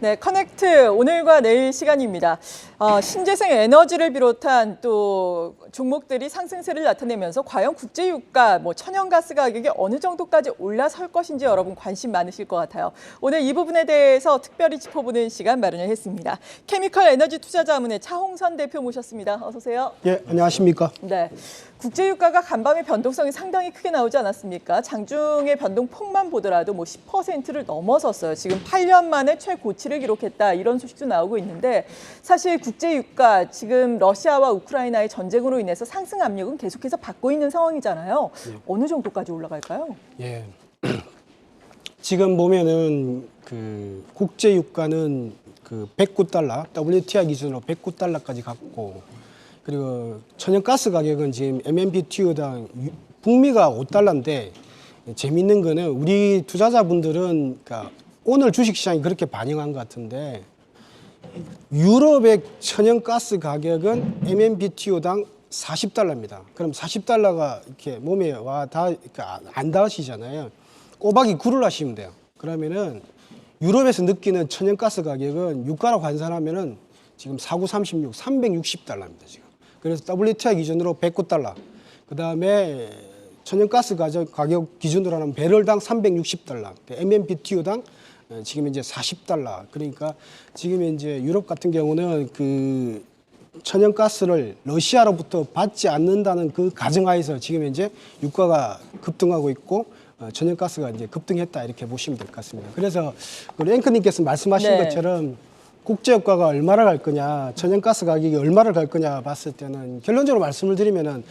네, 커넥트 오늘과 내일 시간입니다. 신재생 에너지를 비롯한 또 종목들이 상승세를 나타내면서 과연 국제유가, 천연가스 가격이 어느 정도까지 올라설 것인지 여러분 관심 많으실 것 같아요. 오늘 이 부분에 대해서 특별히 짚어보는 시간 마련을 했습니다. 케미컬 에너지 투자자문의 차홍선 대표 모셨습니다. 어서 오세요. 예, 안녕하십니까. 네, 국제유가가 간밤의 변동성이 상당히 크게 나오지 않았습니까? 장중의 변동폭만 보더라도 10%를 넘어섰어요. 지금 8년 만에 최고치를 기록했다, 이런 소식도 나오고 있는데, 사실 국제유가 지금 러시아와 우크라이나의 전쟁으로 인해서 상승 압력은 계속해서 받고 있는 상황이잖아요. 어느 정도까지 올라갈까요? 예. 지금 보면은 그 국제유가는 그 109달러, WTI 기준으로 109달러까지 갔고, 그리고 천연가스 가격은 지금 MMBTU당 북미가 5달러인데, 재밌는 거는 우리 투자자분들은 그러니까 오늘 주식시장이 그렇게 반영한 것 같은데, 유럽의 천연가스 가격은 MMBTU당 40달러입니다. 그럼 40달러가 이렇게 몸에 그러니까 안 닿으시잖아요. 꼬박이 9를 하시면 돼요. 그러면은 유럽에서 느끼는 천연가스 가격은 유가로 환산하면은 지금 4936, 360달러입니다, 지금. 그래서 WTI 기준으로 109달러. 그 다음에 천연가스 가격 기준으로 하면 배럴당 360달러. MMBTU당 지금 이제 40달러. 그러니까 지금 이제 유럽 같은 경우는 그 천연가스를 러시아로부터 받지 않는다는 그 가정하에서 지금 이제 유가가 급등하고 있고, 천연가스가 이제 급등했다, 이렇게 보시면 될 것 같습니다. 그래서 우리 앵커님께서 말씀하신 것처럼 국제유가가 얼마나 갈 거냐, 천연가스 가격이 얼마를 갈 거냐 봤을 때는 결론적으로 말씀을 드리면은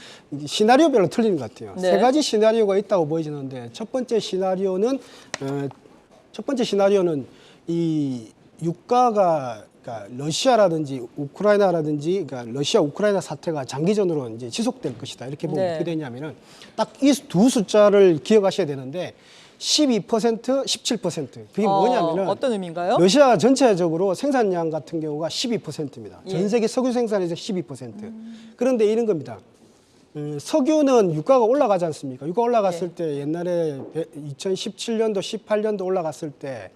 시나리오별로 틀리는 것 같아요. 세 가지 시나리오가 있다고 보여지는데, 첫 번째 시나리오는 이 유가가, 그러니까 러시아라든지 우크라이나라든지, 그러니까 러시아 우크라이나 사태가 장기전으로 이제 지속될 것이다, 이렇게 보면 어떻게 되냐면은 딱 이 두 숫자를 기억하셔야 되는데, 12%, 17%. 그게 뭐냐면은 어떤 의미인가요? 러시아 전체적으로 생산량 같은 경우가 12%입니다. 전 세계 석유 생산에서 12%. 그런데 이런 겁니다. 석유는 유가가 올라가지 않습니까? 유가 올라갔을 때 옛날에 2017년도, 18년도 올라갔을 때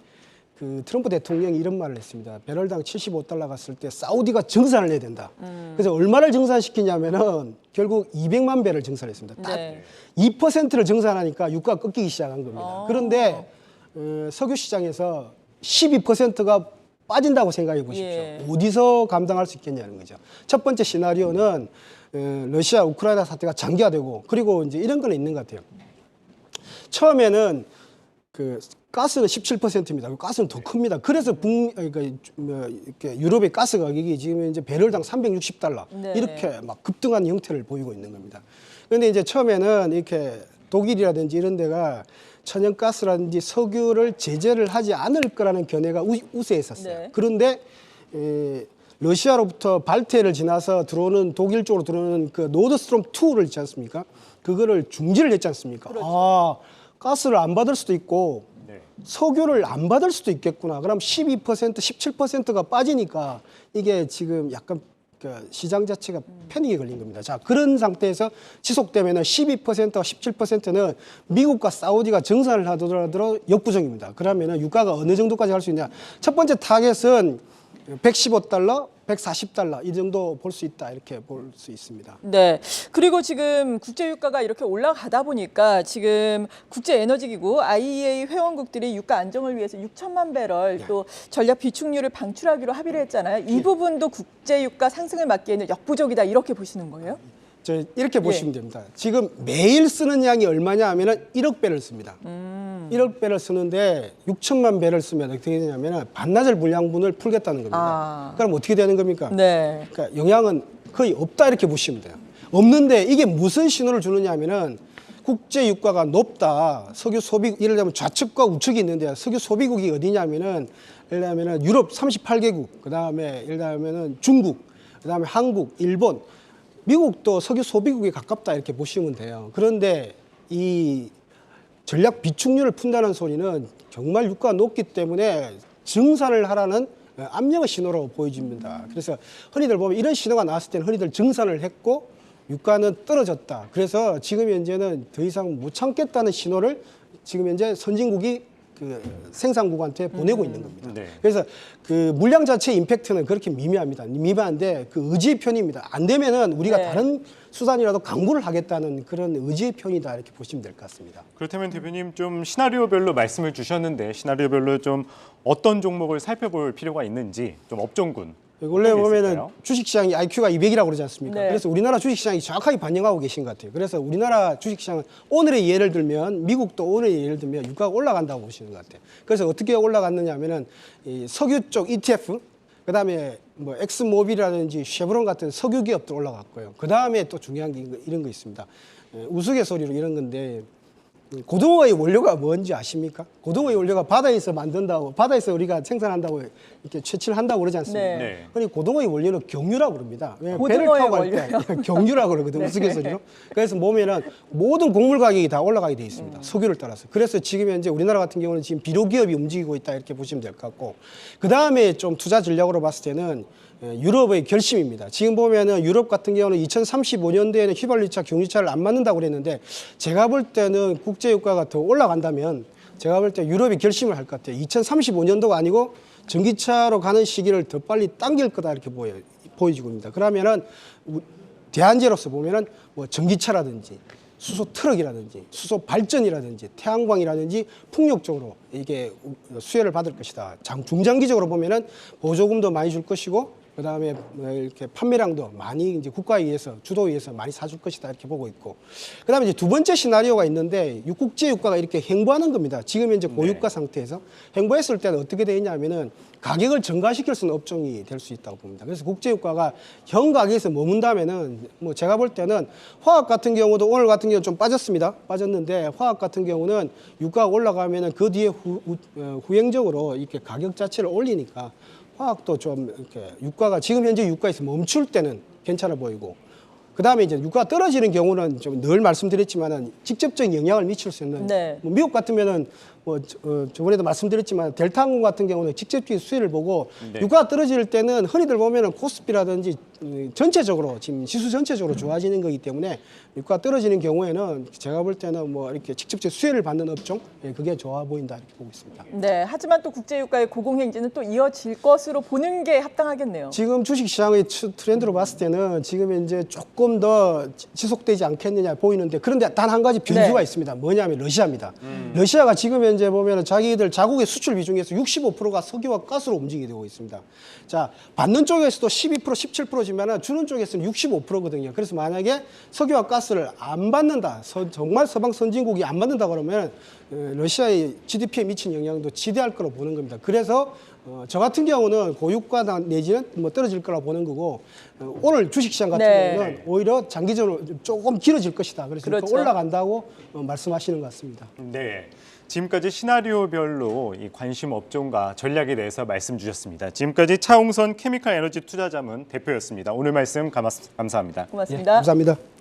그 트럼프 대통령이 이런 말을 했습니다. 배럴당 75달러 갔을 때 사우디가 증산을 해야 된다. 그래서 얼마를 증산시키냐면은 결국 200만 배를 증산했습니다. 딱 2%를 증산하니까 유가가 꺾이기 시작한 겁니다. 그런데 석유 시장에서 12%가 빠진다고 생각해 보십시오. 어디서 감당할 수 있겠냐는 거죠. 첫 번째 시나리오는 러시아 우크라이나 사태가 장기화되고, 그리고 이제 이런 건 있는 것 같아요. 처음에는 그 가스는 17%입니다. 가스는 더 큽니다. 그래서 이렇게 유럽의 가스 가격이 지금 이제 배럴당 360달러 이렇게 막 급등한 형태를 보이고 있는 겁니다. 그런데 이제 처음에는 이렇게 독일이라든지 이런 데가 천연가스라든지 석유를 제재를 하지 않을 거라는 견해가 우세했었어요. 그런데 러시아로부터 발트해를 지나서 들어오는, 독일 쪽으로 들어오는 그 노드스트롬 2를 있지 않습니까? 그거를 중지를 했지 않습니까? 가스를 안 받을 수도 있고 석유를 안 받을 수도 있겠구나. 그럼 12%, 17%가 빠지니까 이게 지금 약간 시장 자체가 패닉이 걸린 겁니다. 자, 그런 상태에서 지속되면 12%와 17%는 미국과 사우디가 증산을 하더라도 역부족입니다. 그러면 유가가 어느 정도까지 갈 수 있냐. 첫 번째 타겟은 115달러, 140달러 이 정도 볼 수 있다, 이렇게 볼 수 있습니다. 네. 그리고 지금 국제유가가 이렇게 올라가다 보니까 지금 국제에너지기구 IEA 회원국들이 유가 안정을 위해서 6천만 배럴 또 전략 비축률을 방출하기로 합의를 했잖아요. 이 부분도 국제유가 상승을 막기에는 역부족이다, 이렇게 보시는 거예요? 이렇게 보시면 됩니다. 지금 매일 쓰는 양이 얼마냐 하면은 1억 배를 씁니다. 1억 배를 쓰는데 6천만 배를 쓰면 어떻게 되냐면 반나절 분량분을 풀겠다는 겁니다. 그럼 어떻게 되는 겁니까? 그러니까 영향은 거의 없다, 이렇게 보시면 돼요. 없는데 이게 무슨 신호를 주느냐 하면은 국제 유가가 높다. 석유 소비, 예를 들면 좌측과 우측이 있는데 석유 소비국이 어디냐면은 예를 들면 유럽 38개국, 그다음에 예를 들면은 중국, 그다음에 한국, 일본, 미국도 석유 소비국에 가깝다, 이렇게 보시면 돼요. 그런데 이 전략 비축률을 푼다는 소리는 정말 유가가 높기 때문에 증산을 하라는 압력의 신호로 보여집니다. 그래서 흔히들 보면 이런 신호가 나왔을 때는 흔히들 증산을 했고 유가는 떨어졌다. 그래서 지금 현재는 더 이상 못 참겠다는 신호를 지금 현재 선진국이 그 생산국한테 보내고 있는 겁니다. 네. 그래서 그 물량 자체 임팩트는 그렇게 미미합니다. 미미한데 그 의지의 편입니다. 안 되면은 우리가 네. 다른 수단이라도 강구를 하겠다는 그런 의지의 편이다 이렇게 보시면 될 것 같습니다. 그렇다면 대표님 좀 시나리오별로 말씀을 주셨는데 시나리오별로 좀 어떤 종목을 살펴볼 필요가 있는지 좀 업종군 원래 어떤 게 보면은 있을까요? 주식시장이 IQ가 200이라고 그러지 않습니까? 네. 그래서 우리나라 주식시장이 정확하게 반영하고 계신 것 같아요. 그래서 우리나라 주식시장은 오늘의 예를 들면 미국도 오늘의 예를 들면 유가가 올라간다고 보시는 것 같아요. 그래서 어떻게 올라갔느냐 하면은 이 석유 쪽 ETF, 그다음에 뭐 엑스모빌이라든지 쉐브론 같은 석유 기업도 올라갔고요. 그다음에 또 중요한 게 이런 거 있습니다. 우스갯소리로 이런 건데 고등어의 원료가 뭔지 아십니까? 고등어의 원료가 바다에서 만든다고, 바다에서 우리가 생산한다고 이렇게 채취를 한다고 그러지 않습니까? 네. 네. 그러니 고등어의 원료는 경유라고 그럽니다. 왜 고등어의 배를 타고 갈 때 원료요? 경유라고 그러거든요. 우스갯소리로. 그래서 보면은 모든 곡물 가격이 다 올라가게 돼 있습니다. 석유를 따라서. 그래서 지금 현재 우리나라 같은 경우는 지금 비료 기업이 움직이고 있다 이렇게 보시면 될 것 같고, 그 다음에 좀 투자 전략으로 봤을 때는 유럽의 결심입니다. 지금 보면은 유럽 같은 경우는 2035년도에는 휘발유차, 경유차를 안 맞는다고 그랬는데 제가 볼 때는 국제유가가 더 올라간다면 제가 볼 때 유럽이 결심을 할 것 같아요. 2035년도가 아니고 전기차로 가는 시기를 더 빨리 당길 거다 이렇게 보여지고 있습니다. 그러면은 대안제로서 보면은 뭐 전기차라든지 수소 트럭이라든지 수소 발전이라든지 태양광이라든지 풍력 쪽으로 이게 수혜를 받을 것이다. 중장기적으로 보면은 보조금도 많이 줄 것이고 그다음에 이렇게 판매량도 많이 이제 국가에 의해서 주도에 의해서 많이 사줄 것이다 이렇게 보고 있고, 그다음에 이제 두 번째 시나리오가 있는데 국제 유가가 이렇게 횡보하는 겁니다. 지금 현재 고유가 상태에서 횡보했을 때는 어떻게 되냐면은 가격을 증가시킬 수 있는 업종이 될 수 있다고 봅니다. 그래서 국제 유가가 현 가격에서 머문다면은 뭐 제가 볼 때는 화학 같은 경우도 오늘 같은 경우 좀 빠졌습니다. 빠졌는데 화학 같은 경우는 유가가 올라가면은 그 뒤에 후행적으로 이렇게 가격 자체를 올리니까 화학도 좀 이렇게 유가가 지금 현재 유가에서 멈출 때는 괜찮아 보이고, 그 다음에 이제 유가가 떨어지는 경우는 좀 늘 말씀드렸지만은 직접적인 영향을 미칠 수 있는 네. 뭐 미국 같으면은 뭐 저번에도 말씀드렸지만 델타 항공 같은 경우는 직접적인 수혜를 보고 네. 유가가 떨어질 때는 흔히들 보면은 코스피라든지 전체적으로 지금 지수 전체적으로 좋아지는 거기 때문에 유가가 떨어지는 경우에는 제가 볼 때는 뭐 이렇게 직접적 수혜를 받는 업종 그게 좋아 보인다 이렇게 보고 있습니다. 네, 하지만 또 국제유가의 고공행진은 또 이어질 것으로 보는 게 합당하겠네요. 지금 주식시장의 트렌드로 봤을 때는 지금 이제 조금 더 지속되지 않겠느냐 보이는데, 그런데 단 한 가지 변수가 네. 있습니다. 뭐냐면 러시아입니다. 러시아가 지금 현재 보면 자기들 자국의 수출 비중에서 65%가 석유와 가스로 움직이게 되고 있습니다. 자, 받는 쪽에서도 12%, 17%지만 주는 쪽에서는 65%거든요. 그래서 만약에 석유와 가스를 안 받는다, 정말 서방 선진국이 안 받는다 그러면 러시아의 GDP에 미친 영향도 지대할 거로 보는 겁니다. 그래서 저 같은 경우는 고유가 내지는 뭐 떨어질 거라고 보는 거고, 오늘 주식시장 같은 네. 경우는 오히려 장기적으로 조금 길어질 것이다. 그래서 그렇죠. 또 올라간다고 말씀하시는 것 같습니다. 네. 지금까지 시나리오별로 이 관심 업종과 전략에 대해서 말씀 주셨습니다. 지금까지 차홍선 케미칼 에너지 투자자문 대표였습니다. 오늘 말씀 감사합니다. 고맙습니다. 감사합니다.